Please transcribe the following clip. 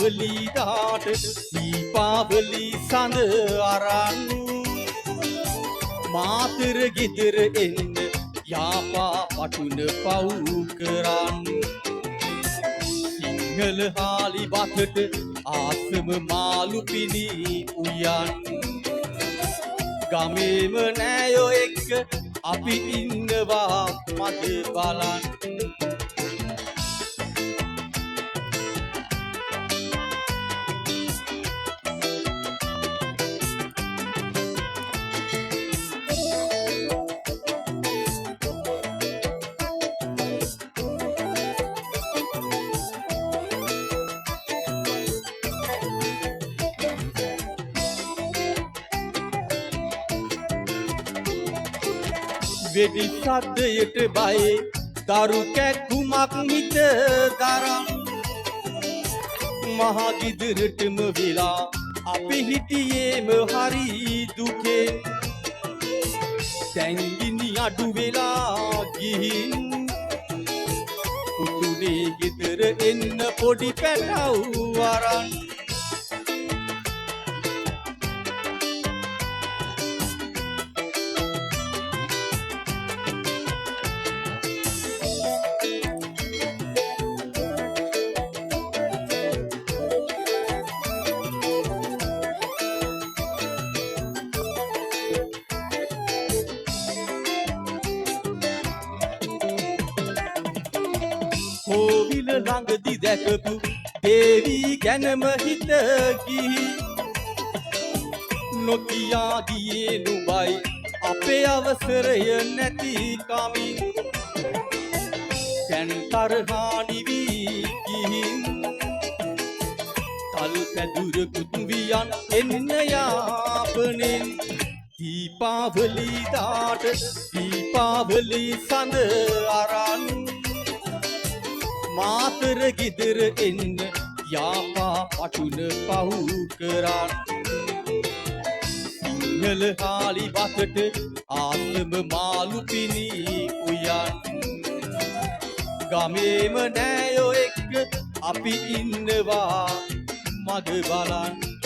දීපාවලි දාට දීපාවලි සඳ අරන් මාතර ගෙදර එන්න යාපා වටුන පව් කරන් සිංහල හාලි බතට ආසම මාළු පිණි උයන් ගමේම නෑයෝ එක්ක අපි ඉන්නවා මද බලන් වෙඩි සද්දයට බය දරු කැක්කුමක් හිත දරන් මහ ගෙදරටම වෙලා අපි හිටියේම හරි දුකේ දැන් ගිනි අඩු වෙලා ගිහින් පුතුනේ ගෙදර එන්න පොඩි පැටව් අරන් කෝවිල ළඟදි දැකපු දේවී ගැනම හිත ගිහි නොකියා ගියේ නුඹයි අපේ අවසරය නැති කමින් දැන් තරහානි වී ගිහින් කල් පැදුරකුත් වියන් එන්න යාපනෙන් දීපාවලි දාට දීපාවලි සඳ අරන් මාතර ගෙදර එන්න යාපා වටුන පව් කරන් සිංහල හාලි බතට ආසම මාළු පිණි උයන් ගමේම නෑයෝ එක්ක අපි ඉන්නවා මග බලන්